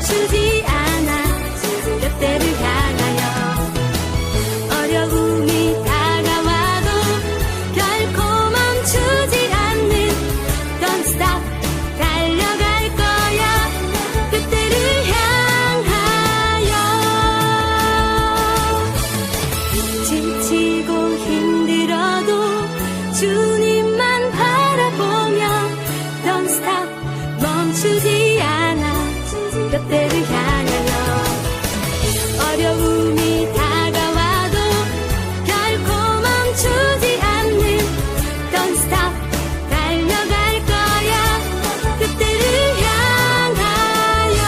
멈추지 않아 그때를 향하여 어려움이 다가와도 결코 멈추지 않는 Don't stop 달려갈 거야 그때를 향하여 지치고 힘들어도 주님만 바라보며 Don't stop 멈추지 않아 그때를 향하여 어려움이 다가와도 결코 멈추지 않는 Don't stop 달려갈 거야 그때를 향하여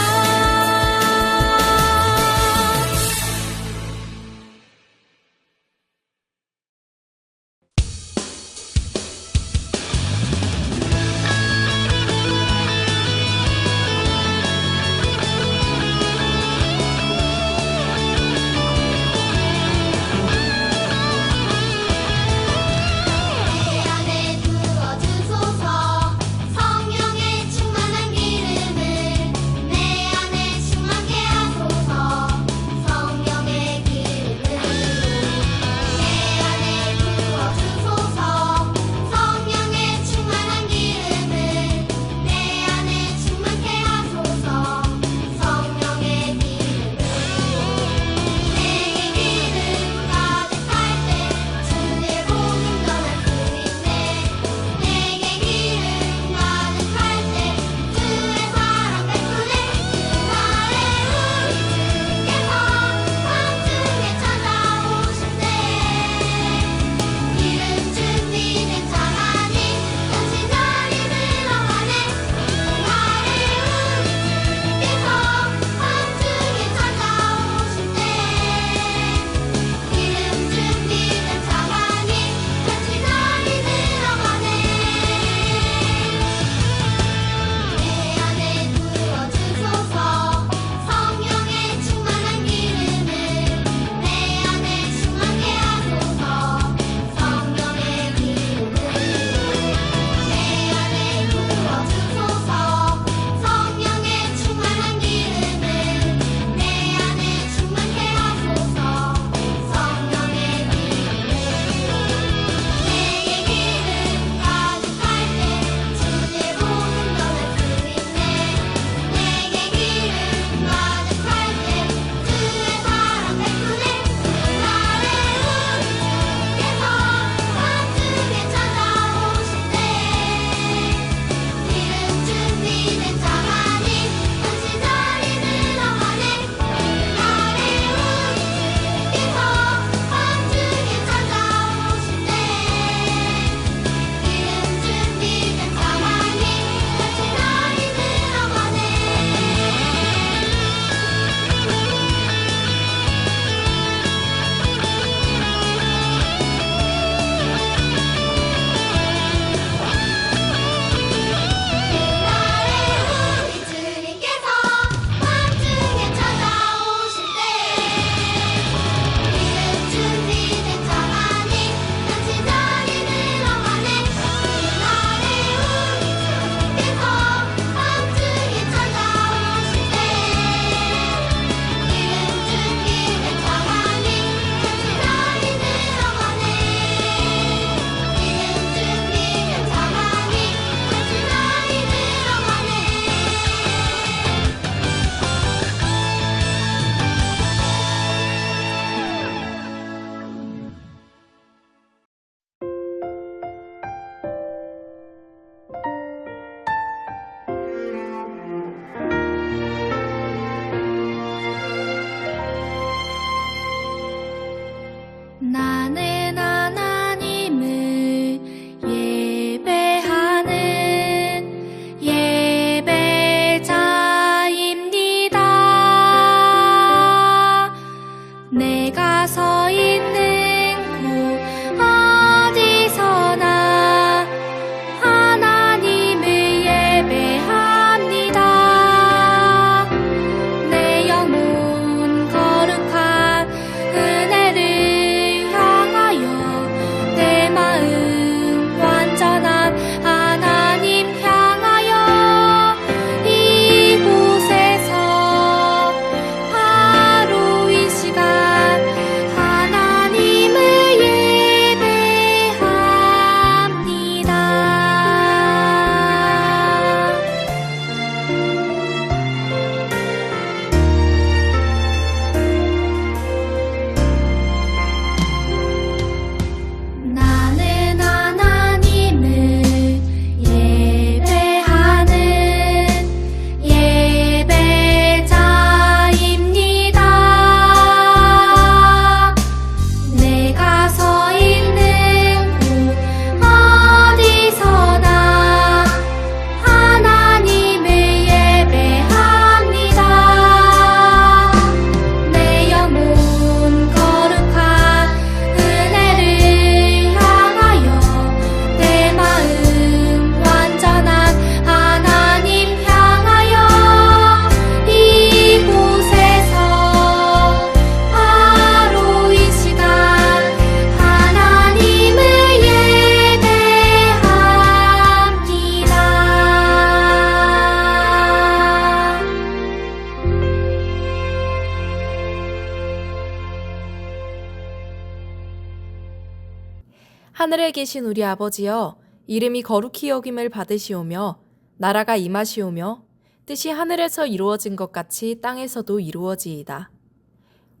하늘에 계신 우리 아버지여, 이름이 거룩히 여김을 받으시오며 나라가 임하시오며 뜻이 하늘에서 이루어진 것 같이 땅에서도 이루어지이다.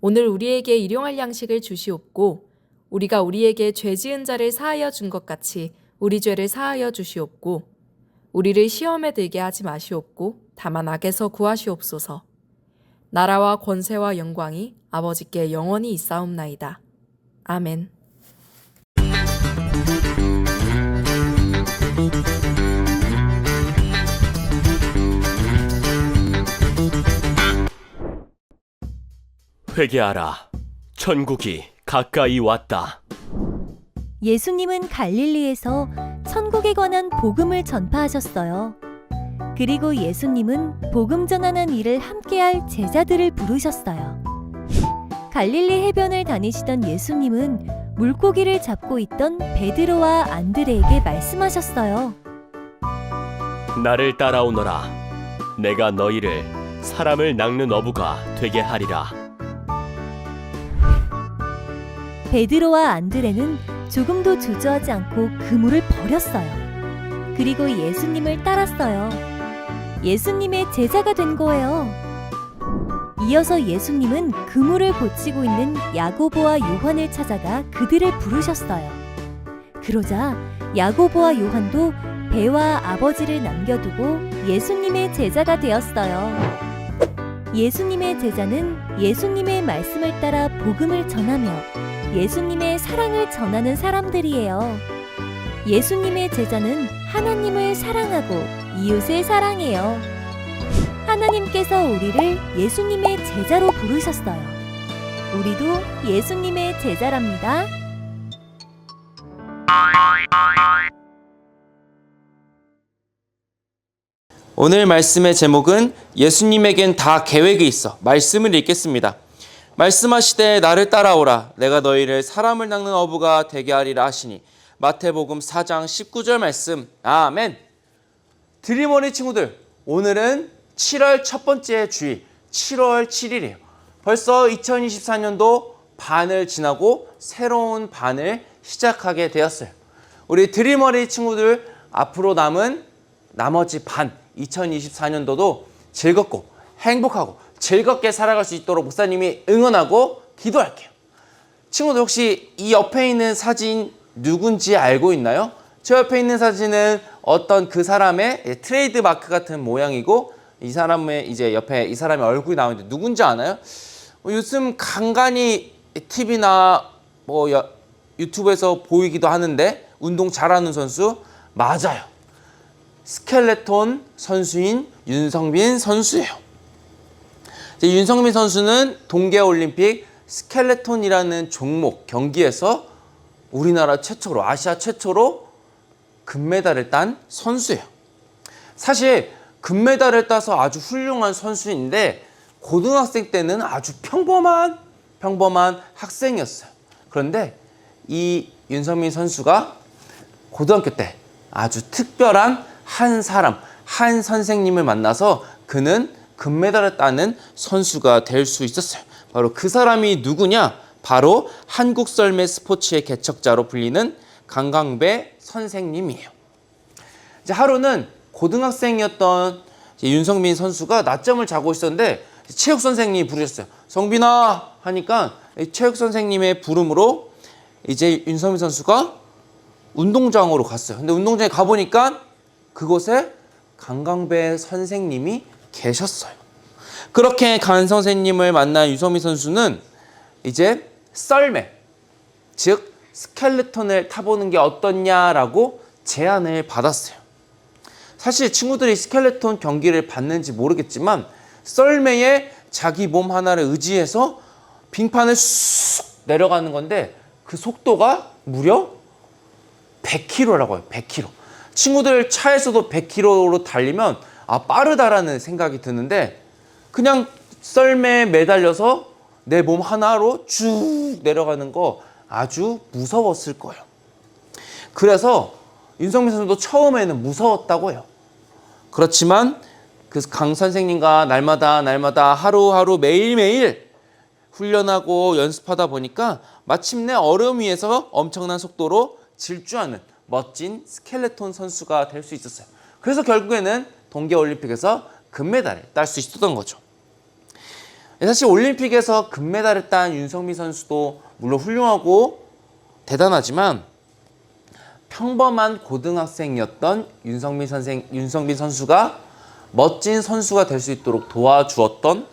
오늘 우리에게 일용할 양식을 주시옵고 우리가 우리에게 죄 지은 자를 사하여 준 것 같이 우리 죄를 사하여 주시옵고 우리를 시험에 들게 하지 마시옵고 다만 악에서 구하시옵소서. 나라와 권세와 영광이 아버지께 영원히 있사옵나이다. 아멘. 회개하라. 천국이 가까이 왔다. 예수님은 갈릴리에서 천국에 관한 복음을 전파하셨어요. 그리고 예수님은 복음 전하는 일을 함께할 제자들을 부르셨어요. 갈릴리 해변을 다니시던 예수님은 물고기를 잡고 있던 베드로와 안드레에게 말씀하셨어요. 나를 따라오너라. 내가 너희를 사람을 낚는 어부가 되게 하리라. 베드로와 안드레는 조금도 주저하지 않고 그물을 버렸어요. 그리고 예수님을 따랐어요. 예수님의 제자가 된 거예요. 이어서 예수님은 그물을 고치고 있는 야고보와 요한을 찾아가 그들을 부르셨어요. 그러자 야고보와 요한도 배와 아버지를 남겨두고 예수님의 제자가 되었어요. 예수님의 제자는 예수님의 말씀을 따라 복음을 전하며 예수님의 사랑을 전하는 사람들이에요. 예수님의 제자는 하나님을 사랑하고 이웃을 사랑해요. 하나님께서 우리를 예수님의 제자로 부르셨어요. 우리도 예수님의 제자랍니다. 오늘 말씀의 제목은 예수님에겐 다 계획이 있어. 말씀을 읽겠습니다. 말씀하시되 나를 따라오라. 내가 너희를 사람을 낚는 어부가 되게 하리라 하시니. 마태복음 4장 19절 말씀. 아멘. 드림어리 친구들, 오늘은 7월 첫 번째 주일 7월 7일이에요. 벌써 2024년도 반을 지나고 새로운 반을 시작하게 되었어요. 우리 드림어리 친구들, 앞으로 남은 나머지 반 2024년도도 즐겁고 행복하고 즐겁게 살아갈 수 있도록 목사님이 응원하고 기도할게요. 친구들, 혹시 이 옆에 있는 사진 누군지 알고 있나요? 저 옆에 있는 사진은 어떤 그 사람의 트레이드 마크 같은 모양이고, 이 사람의 이제 옆에 이 사람의 얼굴이 나오는데 누군지 아나요? 요즘 간간히 TV나 유튜브에서 보이기도 하는데 운동 잘하는 선수 맞아요. 스켈레톤 선수인 윤성빈 선수예요. 윤성빈 선수는 동계올림픽 스켈레톤이라는 종목 경기에서 우리나라 최초로, 아시아 최초로 금메달을 딴 선수예요. 사실 금메달을 따서 아주 훌륭한 선수인데 고등학생 때는 아주 평범한 학생이었어요. 그런데 이 윤성빈 선수가 고등학교 때 아주 특별한 한 사람, 한 선생님을 만나서 그는 금메달을 따는 선수가 될 수 있었어요. 바로 그 사람이 누구냐? 바로 한국 썰매 스포츠의 개척자로 불리는 강강배 선생님이에요. 이제 하루는 고등학생이었던 윤성빈 선수가 낮잠을 자고 있었는데 체육 선생님이 부르셨어요. 성빈아 하니까 체육 선생님의 부름으로 이제 윤성빈 선수가 운동장으로 갔어요. 근데 운동장에 가보니까 그곳에 강강배 선생님이 계셨어요. 그렇게 간 선생님을 만난 윤성빈 선수는 이제 썰매, 즉 스켈레톤을 타보는 게 어떻냐라고 제안을 받았어요. 사실 친구들이 스켈레톤 경기를 봤는지 모르겠지만 썰매에 자기 몸 하나를 의지해서 빙판을 쑥 내려가는 건데 그 속도가 무려 100km라고 해요. 100km. 친구들 차에서도 100km로 달리면 빠르다라는 생각이 드는데 그냥 썰매에 매달려서 내 몸 하나로 쭉 내려가는 거 아주 무서웠을 거예요. 그래서 윤성빈 선수도 처음에는 무서웠다고 해요. 그렇지만 그 강 선생님과 날마다 하루하루 매일매일 훈련하고 연습하다 보니까 마침내 얼음 위에서 엄청난 속도로 질주하는 멋진 스켈레톤 선수가 될 수 있었어요. 그래서 결국에는 동계올림픽에서 금메달을 딸 수 있었던 거죠. 사실 올림픽에서 금메달을 딴 윤성민 선수도 물론 훌륭하고 대단하지만 평범한 고등학생이었던 윤성민 선수가 멋진 선수가 될 수 있도록 도와주었던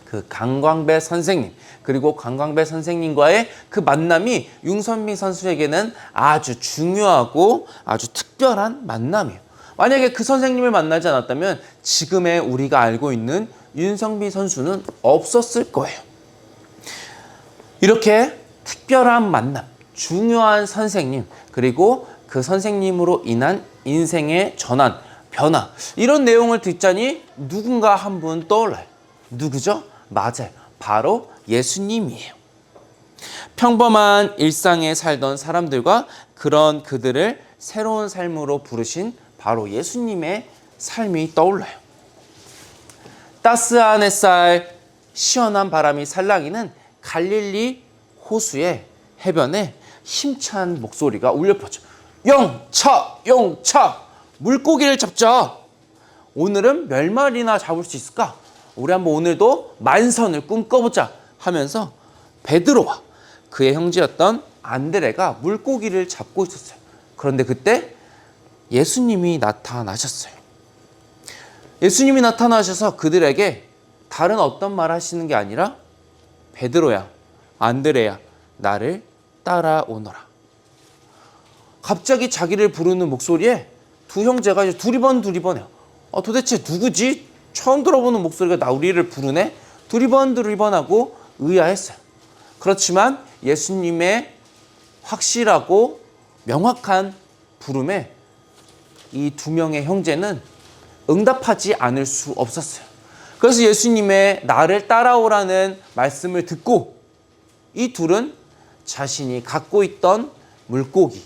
그 강광배 선생님, 그리고 강광배 선생님과의 그 만남이 윤성민 선수에게는 아주 중요하고 아주 특별한 만남이에요. 만약에 그 선생님을 만나지 않았다면 지금의 우리가 알고 있는 윤성민 선수는 없었을 거예요. 이렇게 특별한 만남, 중요한 선생님, 그리고 그 선생님으로 인한 인생의 전환, 변화, 이런 내용을 듣자니 누군가 한 분 떠올라요. 누구죠? 맞아요. 바로 예수님이에요. 평범한 일상에 살던 사람들과 그런 그들을 새로운 삶으로 부르신 바로 예수님의 삶이 떠올라요. 따스한 햇살, 시원한 바람이 살랑이는 갈릴리 호수의 해변에 힘찬 목소리가 울려 퍼져. 영차! 영차! 물고기를 잡자! 오늘은 몇 마리나 잡을 수 있을까? 우리 한번 오늘도 만선을 꿈꿔보자! 하면서 베드로와 그의 형제였던 안드레가 물고기를 잡고 있었어요. 그런데 그때 예수님이 나타나셨어요. 예수님이 나타나셔서 그들에게 다른 어떤 말 하시는 게 아니라 베드로야, 안드레야, 나를 따라오너라. 갑자기 자기를 부르는 목소리에 두 형제가 이제 두리번해요. 도대체 누구지? 처음 들어보는 목소리가 우리를 부르네? 두리번하고 의아했어요. 그렇지만 예수님의 확실하고 명확한 부름에 이 두 명의 형제는 응답하지 않을 수 없었어요. 그래서 예수님의 나를 따라오라는 말씀을 듣고 이 둘은 자신이 갖고 있던 물고기,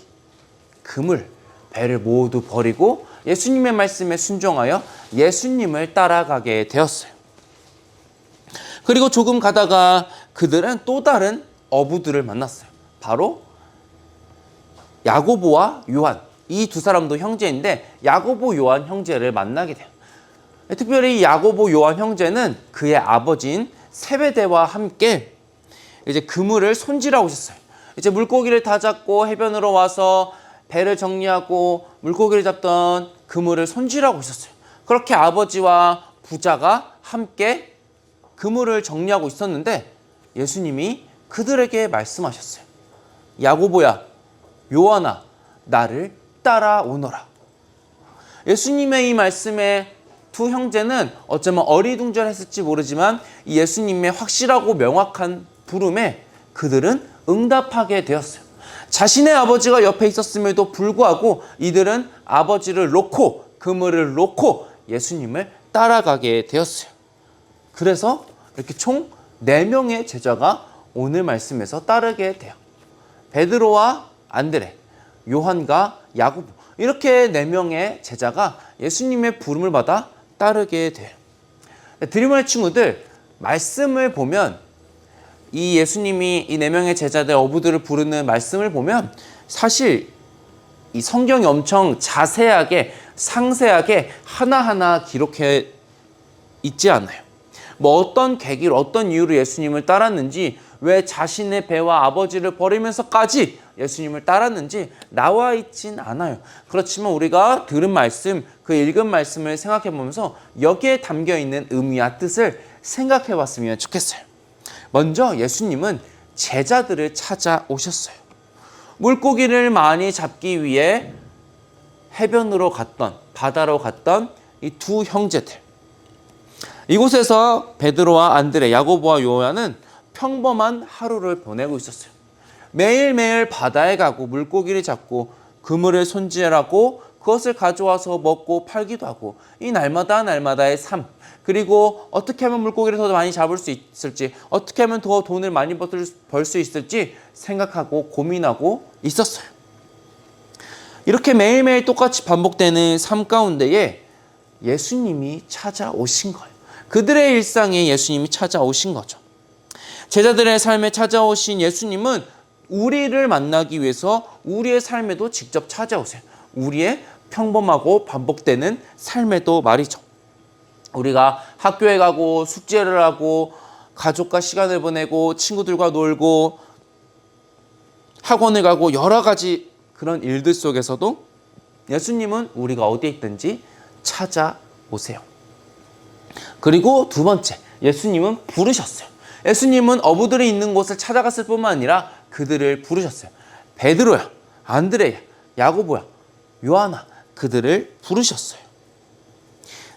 그물, 배를 모두 버리고 예수님의 말씀에 순종하여 예수님을 따라가게 되었어요. 그리고 조금 가다가 그들은 또 다른 어부들을 만났어요. 바로 야고보와 요한, 이 두 사람도 형제인데 야고보, 요한 형제를 만나게 돼요. 특별히 야고보, 요한 형제는 그의 아버지인 세베대와 함께 이제 그물을 손질하고 있었어요. 이제 물고기를 다 잡고 해변으로 와서 배를 정리하고 물고기를 잡던 그물을 손질하고 있었어요. 그렇게 아버지와 부자가 함께 그물을 정리하고 있었는데 예수님이 그들에게 말씀하셨어요. 야고보야, 요한아, 나를 따라오너라. 예수님의 이 말씀에 두 형제는 어쩌면 어리둥절했을지 모르지만 이 예수님의 확실하고 명확한 부름에 그들은 응답하게 되었어요. 자신의 아버지가 옆에 있었음에도 불구하고 이들은 아버지를 놓고 그물을 놓고 예수님을 따라가게 되었어요. 그래서 이렇게 총 4명의 제자가 오늘 말씀에서 따르게 돼요. 베드로와 안드레, 요한과 야고보, 이렇게 4명의 제자가 예수님의 부름을 받아 따르게 돼요. 드리머의 친구들, 말씀을 보면 이 예수님이 이 4명의 제자들, 어부들을 부르는 말씀을 보면 사실 이 성경이 엄청 자세하게 상세하게 하나하나 기록해 있지 않아요. 뭐 어떤 계기로 어떤 이유로 예수님을 따랐는지, 왜 자신의 배와 아버지를 버리면서까지 예수님을 따랐는지 나와 있진 않아요. 그렇지만 우리가 들은 말씀, 그 읽은 말씀을 생각해 보면서 여기에 담겨 있는 의미와 뜻을 생각해 봤으면 좋겠어요. 먼저 예수님은 제자들을 찾아오셨어요. 물고기를 많이 잡기 위해 해변으로 갔던, 바다로 갔던 이 두 형제들. 이곳에서 베드로와 안드레, 야고보와 요한은 평범한 하루를 보내고 있었어요. 매일매일 바다에 가고 물고기를 잡고 그물을 손질하고 그것을 가져와서 먹고 팔기도 하고, 이 날마다 날마다의 삶, 그리고 어떻게 하면 물고기를 더 많이 잡을 수 있을지, 어떻게 하면 더 돈을 많이 벌 수 있을지 생각하고 고민하고 있었어요. 이렇게 매일매일 똑같이 반복되는 삶 가운데에 예수님이 찾아오신 거예요. 그들의 일상에 예수님이 찾아오신 거죠. 제자들의 삶에 찾아오신 예수님은 우리를 만나기 위해서 우리의 삶에도 직접 찾아오세요. 우리의 평범하고 반복되는 삶에도 말이죠. 우리가 학교에 가고 숙제를 하고 가족과 시간을 보내고 친구들과 놀고 학원을 가고 여러 가지 그런 일들 속에서도 예수님은 우리가 어디에 있든지 찾아오세요. 그리고 두 번째, 예수님은 부르셨어요. 예수님은 어부들이 있는 곳을 찾아갔을 뿐만 아니라 그들을 부르셨어요. 베드로야, 안드레야, 야고보야, 요한아, 그들을 부르셨어요.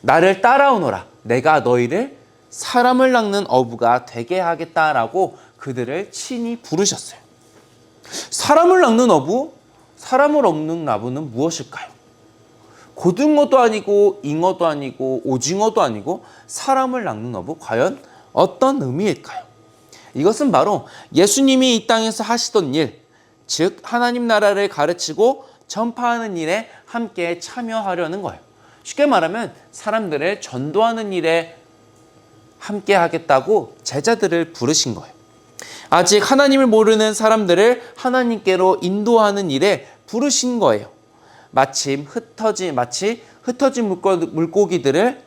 나를 따라오너라. 내가 너희를 사람을 낚는 어부가 되게 하겠다라고 그들을 친히 부르셨어요. 사람을 낚는 어부, 사람을 낚는 나무는 무엇일까요? 고등어도 아니고 잉어도 아니고 오징어도 아니고 사람을 낚는 어부, 과연 어떤 의미일까요? 이것은 바로 예수님이 이 땅에서 하시던 일, 즉 하나님 나라를 가르치고 전파하는 일에 함께 참여하려는 거예요. 쉽게 말하면 사람들을 전도하는 일에 함께 하겠다고 제자들을 부르신 거예요. 아직 하나님을 모르는 사람들을 하나님께로 인도하는 일에 부르신 거예요. 마치 흩어진 물고기들을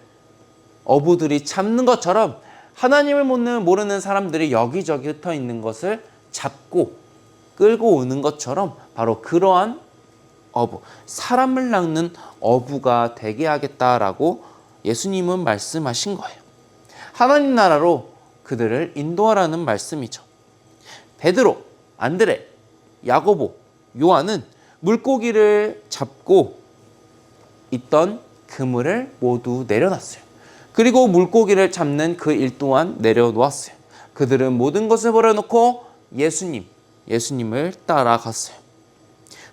어부들이 잡는 것처럼 하나님을 모르는 사람들이 여기저기 흩어 있는 것을 잡고 끌고 오는 것처럼 바로 그러한 어부, 사람을 낚는 어부가 되게 하겠다라고 예수님은 말씀하신 거예요. 하나님 나라로 그들을 인도하라는 말씀이죠. 베드로, 안드레, 야고보, 요한은 물고기를 잡고 있던 그물을 모두 내려놨어요. 그리고 물고기를 잡는 그 일 또한 내려놓았어요. 그들은 모든 것을 버려놓고 예수님을 따라갔어요.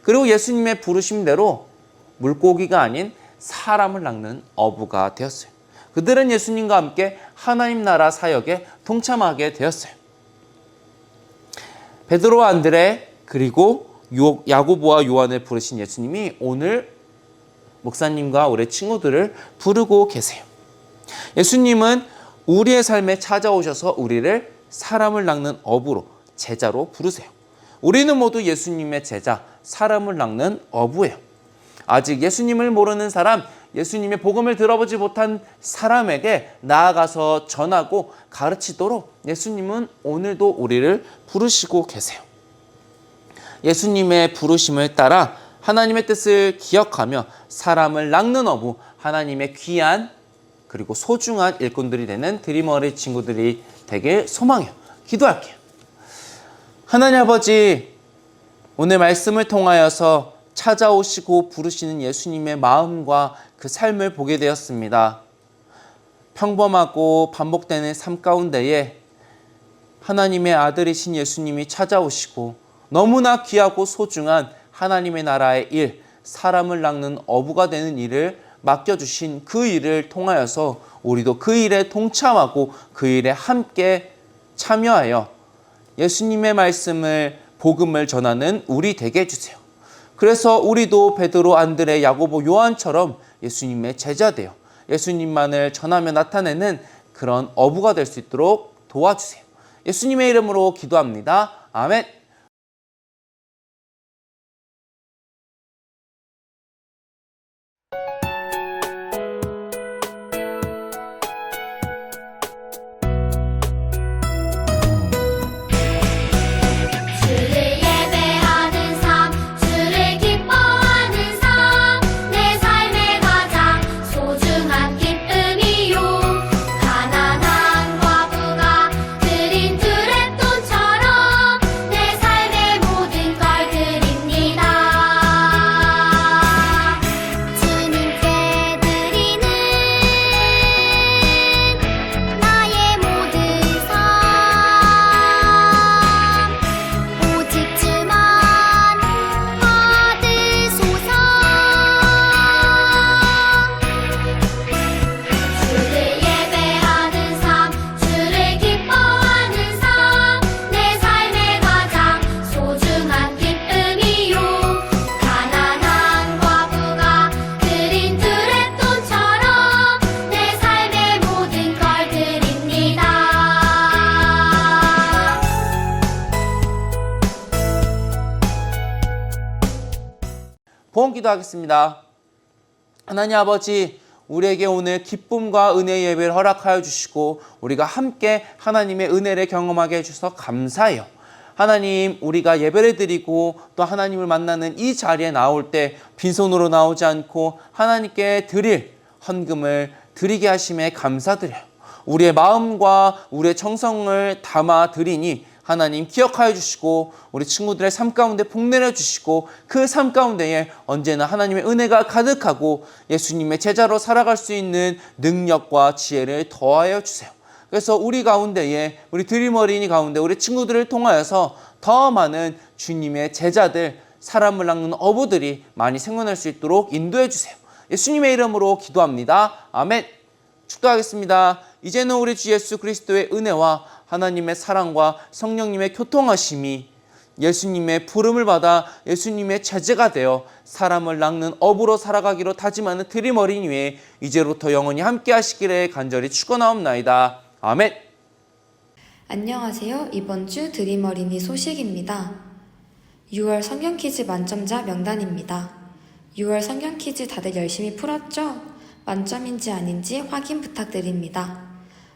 그리고 예수님의 부르심대로 물고기가 아닌 사람을 낚는 어부가 되었어요. 그들은 예수님과 함께 하나님 나라 사역에 동참하게 되었어요. 베드로와 안드레 그리고 야고보와 요한을 부르신 예수님이 오늘 목사님과 우리 친구들을 부르고 계세요. 예수님은 우리의 삶에 찾아오셔서 우리를 사람을 낚는 어부로, 제자로 부르세요. 우리는 모두 예수님의 제자, 사람을 낚는 어부예요. 아직 예수님을 모르는 사람, 예수님의 복음을 들어보지 못한 사람에게 나아가서 전하고 가르치도록 예수님은 오늘도 우리를 부르시고 계세요. 예수님의 부르심을 따라 하나님의 뜻을 기억하며 사람을 낚는 어부, 하나님의 귀한 그리고 소중한 일꾼들이 되는 드림어리 친구들이 되길 소망해요. 기도할게요. 하나님 아버지, 오늘 말씀을 통하여서 찾아오시고 부르시는 예수님의 마음과 그 삶을 보게 되었습니다. 평범하고 반복되는 삶 가운데에 하나님의 아들이신 예수님이 찾아오시고 너무나 귀하고 소중한 하나님의 나라의 일, 사람을 낚는 어부가 되는 일을 맡겨주신 그 일을 통하여서 우리도 그 일에 동참하고 그 일에 함께 참여하여 예수님의 말씀을, 복음을 전하는 우리 되게 해주세요. 그래서 우리도 베드로, 안드레, 야고보, 요한처럼 예수님의 제자 되어 예수님만을 전하며 나타내는 그런 어부가 될 수 있도록 도와주세요. 예수님의 이름으로 기도합니다. 아멘. 주를 예배하는 삶, 주를 기뻐하는 삶, 내 삶의 가장 소중한 기쁨이요. 가난한 과부가 드린 두 랩돈처럼 내 삶 기도하겠습니다. 하나님 아버지, 우리에게 오늘 기쁨과 은혜의 예배를 허락하여 주시고 우리가 함께 하나님의 은혜를 경험하게 해주셔서 감사해요. 하나님, 우리가 예배를 드리고 또 하나님을 만나는 이 자리에 나올 때 빈손으로 나오지 않고 하나님께 드릴 헌금을 드리게 하심에 감사드려요. 우리의 마음과 우리의 정성을 담아 드리니 하나님 기억하여 주시고 우리 친구들의 삶 가운데 복내려 주시고 그 삶 가운데에 언제나 하나님의 은혜가 가득하고 예수님의 제자로 살아갈 수 있는 능력과 지혜를 더하여 주세요. 그래서 우리 가운데에, 우리 드림 어린이 가운데 우리 친구들을 통하여서 더 많은 주님의 제자들, 사람을 낚는 어부들이 많이 생겨날 수 있도록 인도해 주세요. 예수님의 이름으로 기도합니다. 아멘. 축도하겠습니다. 이제는 우리 주 예수 그리스도의 은혜와 하나님의 사랑과 성령님의 교통하심이 예수님의 부름을 받아 예수님의 제자가 되어 사람을 낚는 어부로 살아가기로 다짐하는 드림 어린이 외에 이제부터 영원히 함께 하시기를 간절히 축원하옵나이다. 아멘. 안녕하세요. 이번 주 드림 어린이 소식입니다. 6월 성경 퀴즈 만점자 명단입니다. 6월 성경 퀴즈 다들 열심히 풀었죠? 만점인지 아닌지 확인 부탁드립니다.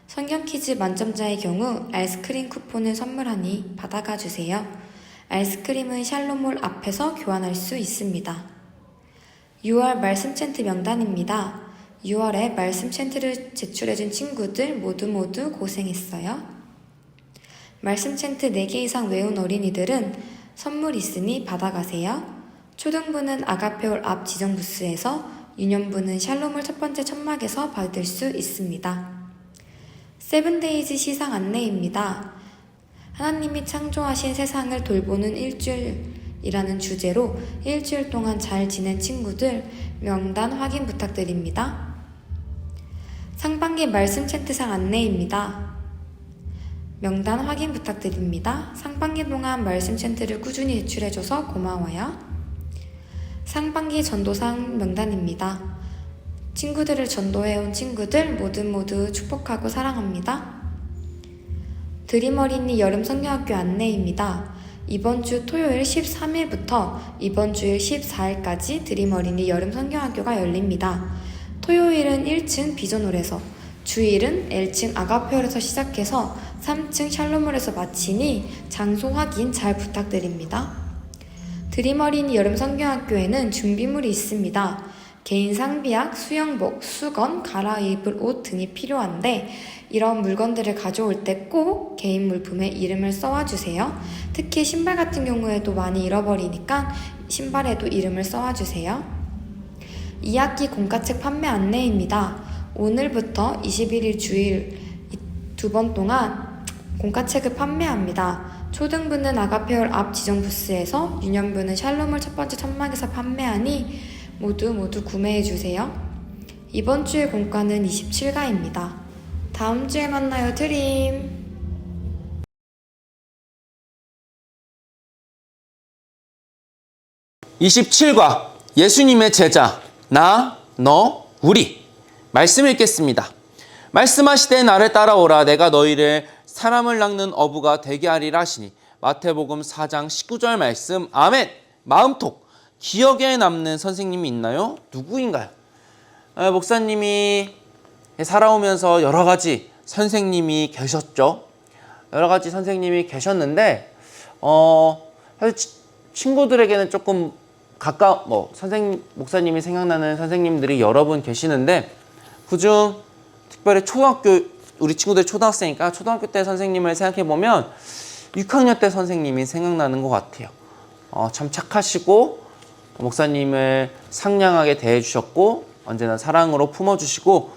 성경 퀴즈 만점자의 경우 아이스크림 쿠폰을 선물하니 받아가 주세요. 아이스크림은 샬롬몰 앞에서 교환할 수 있습니다. 6월 말씀 챈트 명단입니다. 6월에 말씀 챈트를 제출해준 친구들 모두 고생했어요. 말씀 챈트 4개 이상 외운 어린이들은 선물 있으니 받아가세요. 초등부는 아가페올 앞 지정 부스에서, 유년부는 샬롬몰 첫 번째 천막에서 받을 수 있습니다. 세븐데이즈 시상 안내입니다. 하나님이 창조하신 세상을 돌보는 일주일이라는 주제로 일주일 동안 잘 지낸 친구들 명단 확인 부탁드립니다. 상반기 말씀 챈트상 안내입니다. 명단 확인 부탁드립니다. 상반기 동안 말씀 챈트를 꾸준히 제출해줘서 고마워요. 상반기 전도상 명단입니다. 친구들을 전도해온 친구들 모두 축복하고 사랑합니다. 드림 어린이 여름 성경학교 안내입니다. 이번 주 토요일 13일부터 이번 주일 14일까지 드림 어린이 여름 성경학교가 열립니다. 토요일은 1층 비전홀에서, 주일은 L층 아가페홀에서 시작해서 3층 샬롬홀에서 마치니 장소 확인 잘 부탁드립니다. 드림 어린이 여름 성경학교에는 준비물이 있습니다. 개인 상비약, 수영복, 수건, 갈아입을 옷 등이 필요한데 이런 물건들을 가져올 때 꼭 개인 물품에 이름을 써와주세요. 특히 신발 같은 경우에도 많이 잃어버리니까 신발에도 이름을 써와주세요. 2학기 공과책 판매 안내입니다. 오늘부터 21일 주일 2번 동안 공과책을 판매합니다. 초등부는 아가페올 앞 지정 부스에서, 유년부는 샬롬을 첫 번째 천막에서 판매하니 모두 구매해주세요. 이번 주의 공과는 27가입니다. 다음 주에 만나요, 드림. 27과 예수님의 제자, 나, 너, 우리. 말씀 읽겠습니다. 말씀하시되 나를 따라오라. 내가 너희를 사람을 낚는 어부가 되게 하리라 하시니. 마태복음 4장 19절 말씀. 아멘. 마음톡. 기억에 남는 선생님이 있나요? 누구인가요? 목사님이 살아오면서 여러 가지 선생님이 계셨죠. 여러 가지 선생님이 계셨는데 사실 친구들에게는 조금 목사님이 생각나는 선생님들이 여러 분 계시는데 그중 특별히 우리 친구들이 초등학생이니까 초등학교 때 선생님을 생각해보면 6학년 때 선생님이 생각나는 것 같아요. 참 착하시고 목사님을 상냥하게 대해주셨고 언제나 사랑으로 품어주시고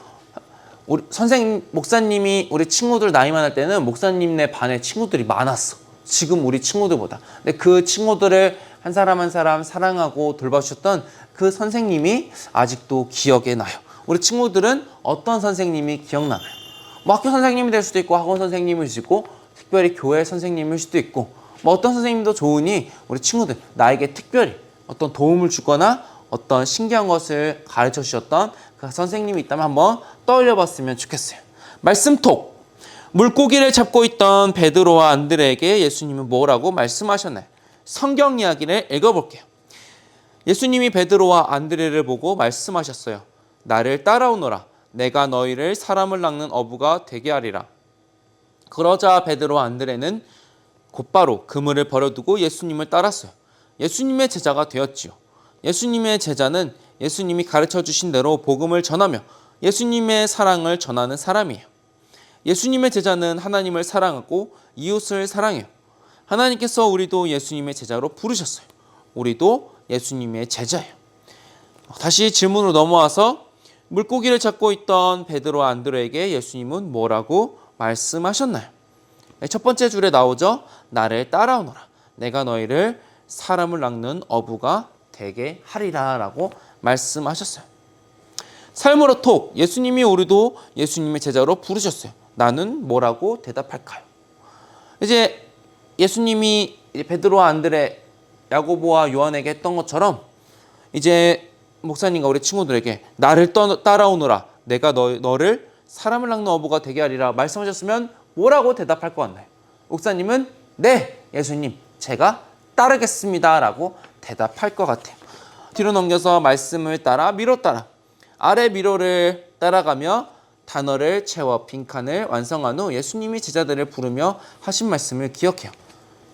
목사님이 우리 친구들 나이 많을 때는 목사님네 반에 친구들이 많았어. 지금 우리 친구들보다. 근데 그 친구들을 한 사람 한 사람 사랑하고 돌봐주셨던 그 선생님이 아직도 기억에 나요. 우리 친구들은 어떤 선생님이 기억나나요? 학교 선생님이 될 수도 있고 학원 선생님일 수도 있고 특별히 교회 선생님일 수도 있고 어떤 선생님도 좋으니 우리 친구들 나에게 특별히 어떤 도움을 주거나 어떤 신기한 것을 가르쳐 주셨던 그 선생님이 있다면 한번 떠올려 봤으면 좋겠어요. 말씀톡. 물고기를 잡고 있던 베드로와 안드레에게 예수님은 뭐라고 말씀하셨나요? 성경 이야기를 읽어볼게요. 예수님이 베드로와 안드레를 보고 말씀하셨어요. 나를 따라오너라. 내가 너희를 사람을 낚는 어부가 되게 하리라. 그러자 베드로와 안드레는 곧바로 그물을 버려두고 예수님을 따랐어요. 예수님의 제자가 되었지요. 예수님의 제자는 예수님이 가르쳐 주신 대로 복음을 전하며 예수님의 사랑을 전하는 사람이에요. 예수님의 제자는 하나님을 사랑하고 이웃을 사랑해요. 하나님께서 우리도 예수님의 제자로 부르셨어요. 우리도 예수님의 제자예요. 다시 질문으로 넘어와서 물고기를 잡고 있던 베드로와 안드레에게 예수님은 뭐라고 말씀하셨나요? 첫 번째 줄에 나오죠. 나를 따라오너라. 내가 너희를 사람을 낚는 어부가 되게 하리라 라고 말씀하셨어요. 삶으로 톡, 예수님이 우리도 예수님의 제자로 부르셨어요. 나는 뭐라고 대답할까요? 이제 예수님이 베드로와 안드레, 야고보와 요한에게 했던 것처럼 이제 목사님과 우리 친구들에게 나를 따라오너라. 내가 너를 사람을 낚는 어부가 되게 하리라 말씀하셨으면 뭐라고 대답할 것 같나요? 목사님은 네, 예수님, 제가 따르겠습니다 라고 대답할 것 같아요. 뒤로 넘겨서 말씀을 따라 미로 따라. 아래 미로를 따라가며 단어를 채워 빈칸을 완성한 후 예수님이 제자들을 부르며 하신 말씀을 기억해요.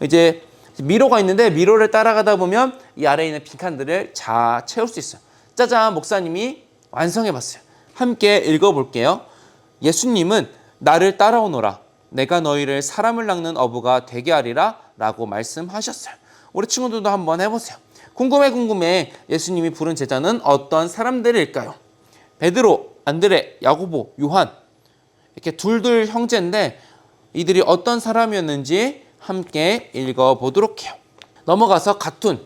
이제 미로가 있는데 미로를 따라가다 보면 이 아래에 있는 빈칸들을 다 채울 수 있어요. 짜잔, 목사님이 완성해봤어요. 함께 읽어볼게요. 예수님은 나를 따라오너라. 내가 너희를 사람을 낚는 어부가 되게 하리라 라고 말씀하셨어요. 우리 친구들도 한번 해보세요. 궁금해. 예수님이 부른 제자는 어떤 사람들일까요? 베드로, 안드레, 야고보, 요한 이렇게 둘 형제인데 이들이 어떤 사람이었는지 함께 읽어보도록 해요. 넘어가서 가툰.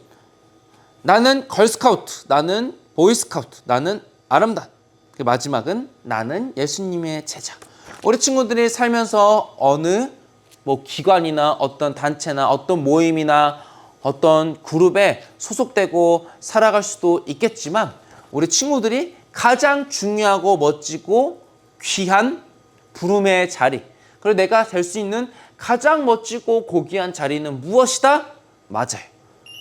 나는 걸스카우트, 나는 보이스카우트, 나는 아름단. 그 마지막은 나는 예수님의 제자. 우리 친구들이 살면서 어느 기관이나 어떤 단체나 어떤 모임이나 어떤 그룹에 소속되고 살아갈 수도 있겠지만 우리 친구들이 가장 중요하고 멋지고 귀한 부름의 자리, 그리고 내가 될 수 있는 가장 멋지고 고귀한 자리는 무엇이다? 맞아요.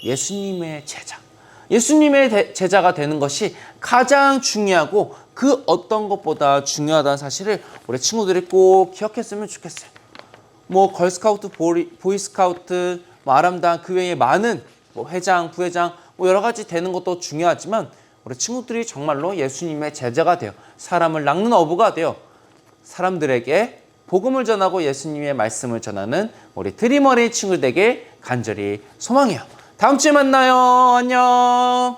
예수님의 제자. 예수님의 제자가 되는 것이 가장 중요하고 그 어떤 것보다 중요하다는 사실을 우리 친구들이 꼭 기억했으면 좋겠어요. 걸스카우트, 보이스카우트, 아람단 그 외에 많은 회장, 부회장 여러 가지 되는 것도 중요하지만 우리 친구들이 정말로 예수님의 제자가 되어 사람을 낚는 어부가 되어 사람들에게 복음을 전하고 예수님의 말씀을 전하는 우리 드리머리 친구들에게 간절히 소망해요. 다음 주에 만나요. 안녕.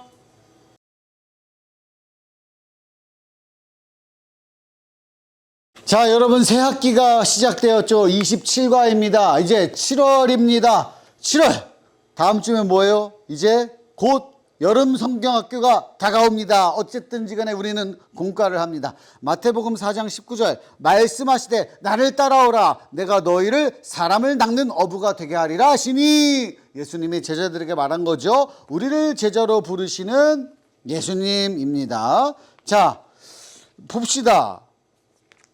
자, 여러분 새 학기가 시작되었죠. 27과입니다. 이제 7월입니다. 7월. 다음 주면 뭐예요? 이제 곧 여름 성경학교가 다가옵니다. 어쨌든지 간에 우리는 공과를 합니다. 마태복음 4장 19절 말씀하시되 나를 따라오라. 내가 너희를 사람을 낚는 어부가 되게 하리라 하시니 예수님이 제자들에게 말한 거죠. 우리를 제자로 부르시는 예수님입니다. 자, 봅시다.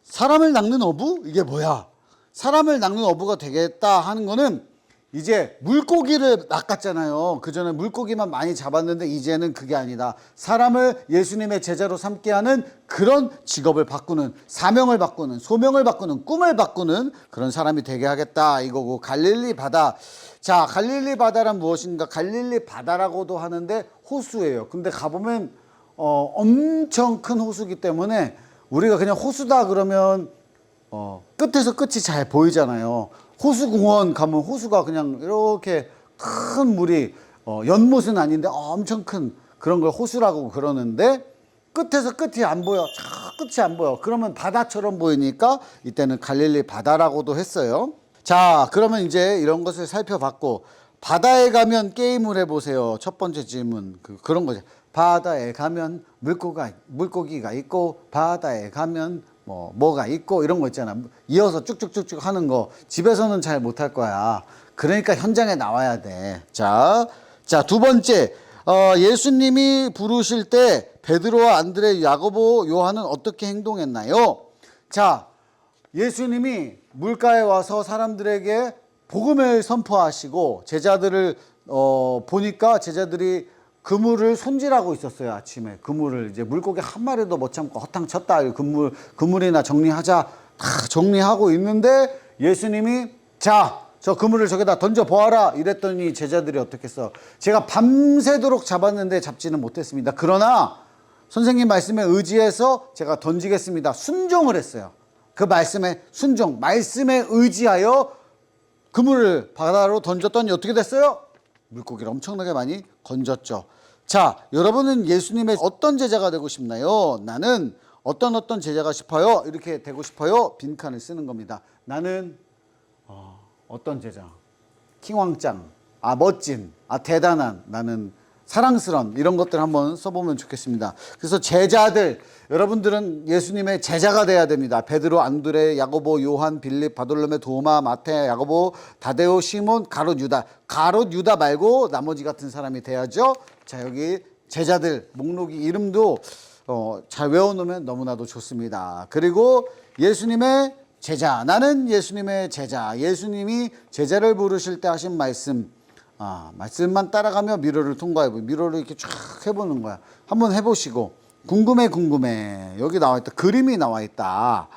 사람을 낚는 어부? 이게 뭐야? 사람을 낚는 어부가 되겠다 하는 거는 이제 물고기를 낚았잖아요. 그전에 물고기만 많이 잡았는데 이제는 그게 아니다. 사람을 예수님의 제자로 삼게 하는 그런 직업을 바꾸는, 사명을 바꾸는, 소명을 바꾸는, 꿈을 바꾸는 그런 사람이 되게 하겠다 이거고. 갈릴리 바다. 자, 갈릴리 바다란 무엇인가? 갈릴리 바다라고도 하는데 호수예요. 근데 가보면 엄청 큰 호수기 때문에 우리가 그냥 호수다 그러면 끝에서 끝이 잘 보이잖아요. 호수공원 가면 호수가 그냥 이렇게 큰 물이 연못은 아닌데 엄청 큰 그런 걸 호수라고 그러는데 끝에서 끝이 안 보여. 끝이 안 보여. 그러면 바다처럼 보이니까 이때는 갈릴리 바다라고도 했어요. 자, 그러면 이제 이런 것을 살펴봤고 바다에 가면 게임을 해보세요. 첫 번째 질문 그런 거죠. 바다에 가면 물고기가 있고 바다에 가면 뭐가 있고 이런 거 있잖아. 이어서 쭉쭉쭉쭉 하는 거 집에서는 잘 못할 거야. 그러니까 현장에 나와야 돼. 자, 두 번째 예수님이 부르실 때 베드로와 안드레, 야고보, 요한은 어떻게 행동했나요? 자, 예수님이 물가에 와서 사람들에게 복음을 선포하시고 제자들을 보니까 제자들이 그물을 손질하고 있었어요. 아침에 그물을 이제 물고기 한 마리도 못 참고 허탕 쳤다. 그물이나 정리하자. 다 정리하고 있는데 예수님이 자, 저 그물을 저기다 던져 보아라 이랬더니 제자들이 어떻게 했어? 제가 밤새도록 잡았는데 잡지는 못했습니다. 그러나 선생님 말씀에 의지해서 제가 던지겠습니다. 순종을 했어요. 그 말씀에 순종, 말씀에 의지하여 그물을 바다로 던졌더니 어떻게 됐어요? 물고기를 엄청나게 많이 건졌죠. 자, 여러분은 예수님의 어떤 제자가 되고 싶나요? 나는 어떤 제자가 싶어요? 이렇게 되고 싶어요? 빈칸을 쓰는 겁니다. 나는 어떤 제자? 킹왕짱, 멋진, 대단한, 나는 사랑스러운 이런 것들 한번 써보면 좋겠습니다. 그래서 제자들, 여러분들은 예수님의 제자가 돼야 됩니다. 베드로, 안드레, 야고보, 요한, 빌립, 바돌로메, 도마, 마태, 야고보, 다데오, 시몬, 가롯, 유다. 가롯, 유다 말고 나머지 같은 사람이 돼야죠. 자, 여기 제자들 목록이 이름도 잘 외워놓으면 너무나도 좋습니다. 그리고 예수님의 제자, 나는 예수님의 제자. 예수님이 제자를 부르실 때 하신 말씀, 말씀만 따라가며 미로를 통과해보고 미로를 이렇게 쫙 해보는 거야. 한번 해보시고 궁금해. 여기 나와 있다. 그림이 나와 있다.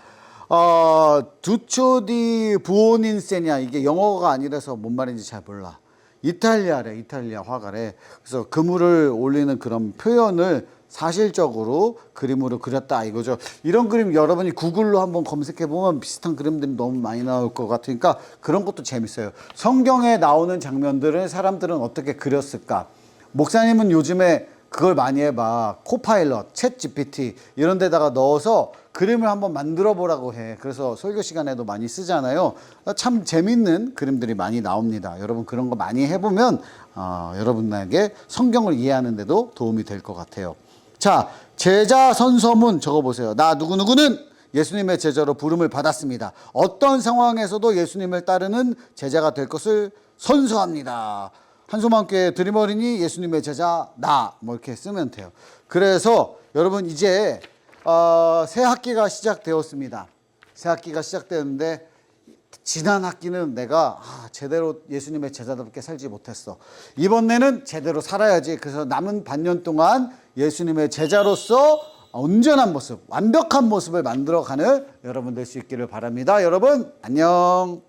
두초디 부오닌세냐, 이게 영어가 아니라서 뭔 말인지 잘 몰라. 이탈리아래, 이탈리아 화가래. 그래서 그물을 올리는 그런 표현을 사실적으로 그림으로 그렸다 이거죠. 이런 그림 여러분이 구글로 한번 검색해 보면 비슷한 그림들이 너무 많이 나올 것 같으니까 그런 것도 재밌어요. 성경에 나오는 장면들을 사람들은 어떻게 그렸을까? 목사님은 요즘에 그걸 많이 해봐. 코파일럿, 챗 GPT 이런 데다가 넣어서 그림을 한번 만들어 보라고 해. 그래서 설교 시간에도 많이 쓰잖아요. 참 재밌는 그림들이 많이 나옵니다. 여러분 그런 거 많이 해보면 여러분에게 성경을 이해하는 데도 도움이 될 것 같아요. 자, 제자 선서문 적어보세요. 나 누구누구는 예수님의 제자로 부름을 받았습니다. 어떤 상황에서도 예수님을 따르는 제자가 될 것을 선서합니다. 한소망교회 드림어린이 예수님의 제자 나 뭐 이렇게 쓰면 돼요. 그래서 여러분 이제 새 학기가 시작되었습니다. 새 학기가 시작되었는데 지난 학기는 내가 제대로 예수님의 제자답게 살지 못했어. 이번에는 제대로 살아야지. 그래서 남은 반년 동안 예수님의 제자로서 온전한 모습, 완벽한 모습을 만들어가는 여러분 될 수 있기를 바랍니다. 여러분 안녕.